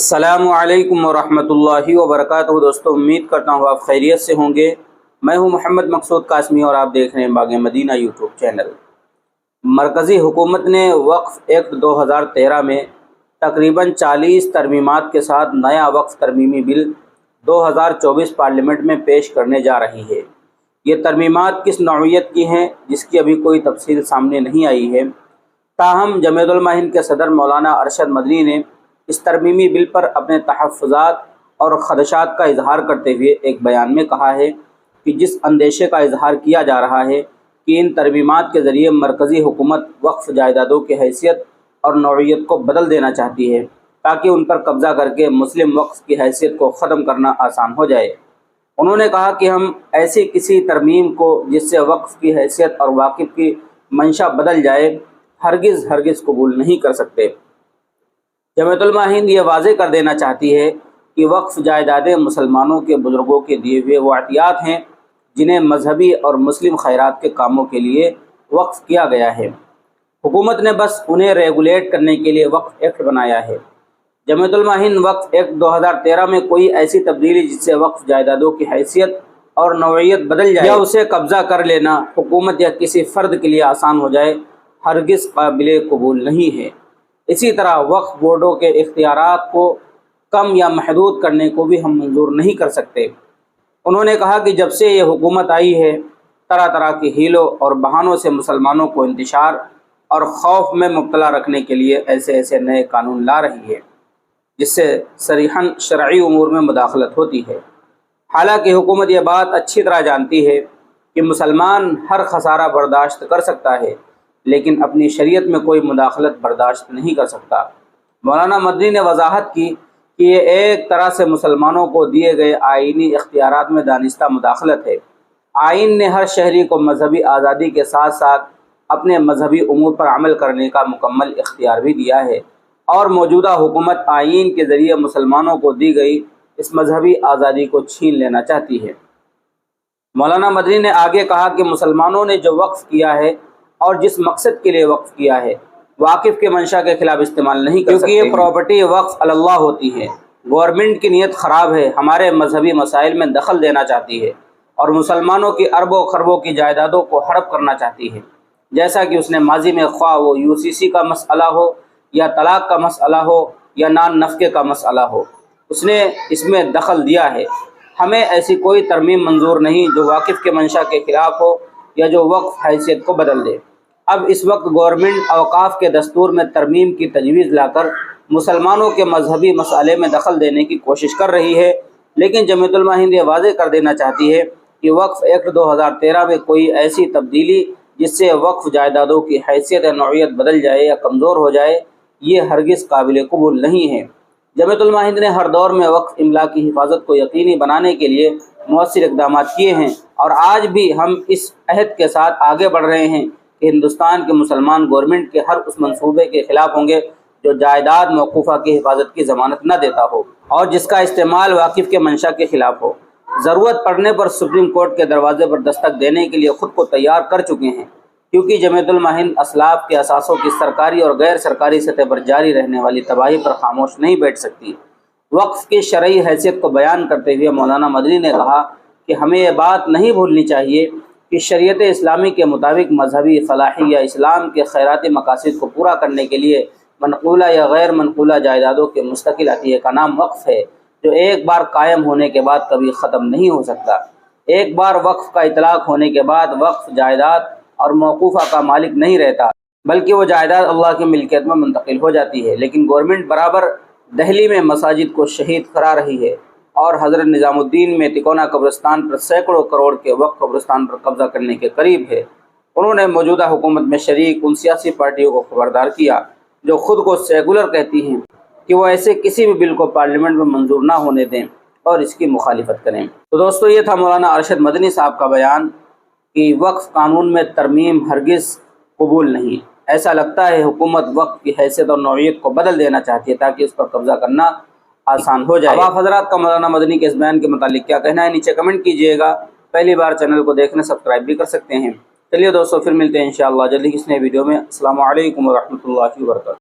السلام علیکم ورحمۃ اللہ وبرکاتہ۔ دوستوں، امید کرتا ہوں آپ خیریت سے ہوں گے۔ میں ہوں محمد مقصود قاسمی اور آپ دیکھ رہے ہیں باغ مدینہ یوٹیوب چینل۔ مرکزی حکومت نے وقف ایکٹ 2013 میں تقریباً 40 ترمیمات کے ساتھ نیا وقف ترمیمی بل 2024 پارلیمنٹ میں پیش کرنے جا رہی ہے۔ یہ ترمیمات کس نوعیت کی ہیں جس کی ابھی کوئی تفصیل سامنے نہیں آئی ہے، تاہم جمعیت علماء ہند کے صدر مولانا ارشد مدنی نے اس ترمیمی بل پر اپنے تحفظات اور خدشات کا اظہار کرتے ہوئے ایک بیان میں کہا ہے کہ جس اندیشے کا اظہار کیا جا رہا ہے کہ ان ترمیمات کے ذریعے مرکزی حکومت وقف جائیدادوں کی حیثیت اور نوعیت کو بدل دینا چاہتی ہے تاکہ ان پر قبضہ کر کے مسلم وقف کی حیثیت کو ختم کرنا آسان ہو جائے۔ انہوں نے کہا کہ ہم ایسی کسی ترمیم کو جس سے وقف کی حیثیت اور واقف کی منشا بدل جائے ہرگز قبول نہیں کر سکتے۔ جمعیت علماء ہند یہ واضح کر دینا چاہتی ہے کہ وقف جائیدادیں مسلمانوں کے بزرگوں کے دیے ہوئے وہ عطیات ہیں جنہیں مذہبی اور مسلم خیرات کے کاموں کے لیے وقف کیا گیا ہے۔ حکومت نے بس انہیں ریگولیٹ کرنے کے لیے وقف ایکٹ بنایا ہے۔ جمعیت علماء ہند وقف ایکٹ 2013 میں کوئی ایسی تبدیلی جس سے وقف جائیدادوں کی حیثیت اور نوعیت بدل جائے یا اسے قبضہ کر لینا حکومت یا کسی فرد کے لیے آسان ہو جائے ہرگز قابل قبول نہیں ہے۔ اسی طرح وقف بورڈوں کے اختیارات کو کم یا محدود کرنے کو بھی ہم منظور نہیں کر سکتے۔ انہوں نے کہا کہ جب سے یہ حکومت آئی ہے طرح طرح کی حیلوں اور بہانوں سے مسلمانوں کو انتشار اور خوف میں مبتلا رکھنے کے لیے ایسے نئے قانون لا رہی ہے جس سے صریحاً شرعی امور میں مداخلت ہوتی ہے۔ حالانکہ حکومت یہ بات اچھی طرح جانتی ہے کہ مسلمان ہر خسارہ برداشت کر سکتا ہے لیکن اپنی شریعت میں کوئی مداخلت برداشت نہیں کر سکتا۔ مولانا مدنی نے وضاحت کی کہ یہ ایک طرح سے مسلمانوں کو دیے گئے آئینی اختیارات میں دانستہ مداخلت ہے۔ آئین نے ہر شہری کو مذہبی آزادی کے ساتھ ساتھ اپنے مذہبی امور پر عمل کرنے کا مکمل اختیار بھی دیا ہے، اور موجودہ حکومت آئین کے ذریعے مسلمانوں کو دی گئی اس مذہبی آزادی کو چھین لینا چاہتی ہے۔ مولانا مدنی نے آگے کہا کہ مسلمانوں نے جو وقف کیا ہے اور جس مقصد کے لیے وقف کیا ہے واقف کے منشا کے خلاف استعمال نہیں کر سکتے، کیونکہ یہ پراپرٹی وقف اللہ ہوتی ہے۔ گورنمنٹ کی نیت خراب ہے، ہمارے مذہبی مسائل میں دخل دینا چاہتی ہے اور مسلمانوں کی اربوں خربوں کی جائیدادوں کو ہڑپ کرنا چاہتی ہے، جیسا کہ اس نے ماضی میں خواہ وہ UCC کا مسئلہ ہو یا طلاق کا مسئلہ ہو یا نان نفقے کا مسئلہ ہو، اس نے اس میں دخل دیا ہے۔ ہمیں ایسی کوئی ترمیم منظور نہیں جو واقف کے منشا کے خلاف ہو یا جو وقف حیثیت کو بدل دے۔ اب اس وقت گورنمنٹ اوقاف کے دستور میں ترمیم کی تجویز لا کر مسلمانوں کے مذہبی مسئلے میں دخل دینے کی کوشش کر رہی ہے، لیکن جمعیت علماء ہند یہ واضح کر دینا چاہتی ہے کہ وقف ایکٹ 2013 میں کوئی ایسی تبدیلی جس سے وقف جائیدادوں کی حیثیت یا نوعیت بدل جائے یا کمزور ہو جائے یہ ہرگز قابل قبول نہیں ہے۔ جمعیت علماء ہند نے ہر دور میں وقف املاک کی حفاظت کو یقینی بنانے کے لیے مؤثر اقدامات کیے ہیں، اور آج بھی ہم اس عہد کے ساتھ آگے بڑھ رہے ہیں کہ ہندوستان کے مسلمان گورنمنٹ کے ہر اس منصوبے کے خلاف ہوں گے جو جائیداد موقوفہ کی حفاظت کی ضمانت نہ دیتا ہو اور جس کا استعمال واقف کے منشا کے خلاف ہو۔ ضرورت پڑنے پر سپریم کورٹ کے دروازے پر دستک دینے کے لیے خود کو تیار کر چکے ہیں، کیونکہ جمعیت علماء ہند اسلاف کے اثاثوں کی سرکاری اور غیر سرکاری سطح پر جاری رہنے والی تباہی پر خاموش نہیں بیٹھ سکتی۔ وقف کی شرعی حیثیت کو بیان کرتے ہوئے مولانا مدنی نے کہا کہ ہمیں یہ بات نہیں بھولنی چاہیے کہ شریعت اسلامی کے مطابق مذہبی فلاحی یا اسلام کے خیراتی مقاصد کو پورا کرنے کے لیے منقولہ یا غیر منقولہ جائیدادوں کے مستقل عطیے کا نام وقف ہے، جو ایک بار قائم ہونے کے بعد کبھی ختم نہیں ہو سکتا۔ ایک بار وقف کا اطلاق ہونے کے بعد وقف جائیداد اور موقوفہ کا مالک نہیں رہتا، بلکہ وہ جائیداد اللہ کی ملکیت میں منتقل ہو جاتی ہے۔ لیکن گورنمنٹ برابر دہلی میں مساجد کو شہید کرا رہی ہے اور حضرت نظام الدین میں تکونہ قبرستان پر سینکڑوں کروڑ کے وقف قبرستان پر قبضہ کرنے کے قریب ہے۔ انہوں نے موجودہ حکومت میں شریک ان سیاسی پارٹیوں کو خبردار کیا جو خود کو سیکولر کہتی ہیں کہ وہ ایسے کسی بھی بل کو پارلیمنٹ میں منظور نہ ہونے دیں اور اس کی مخالفت کریں۔ تو دوستو، یہ تھا مولانا ارشد مدنی صاحب کا بیان کہ وقف قانون میں ترمیم ہرگز قبول نہیں۔ ایسا لگتا ہے حکومت وقف کی حیثیت اور نوعیت کو بدل دینا چاہتی ہے تاکہ اس پر قبضہ کرنا آسان ہو جائے۔ اب آپ حضرات کا مولانا مدنی کے اس بیان کے متعلق کیا کہنا ہے نیچے کمنٹ کیجئے گا۔ پہلی بار چینل کو دیکھنے سبسکرائب بھی کر سکتے ہیں۔ چلیے دوستو، پھر ملتے ہیں انشاءاللہ جلدی کسی نئے ویڈیو میں۔ السلام علیکم ورحمۃ اللہ وبرکاتہ۔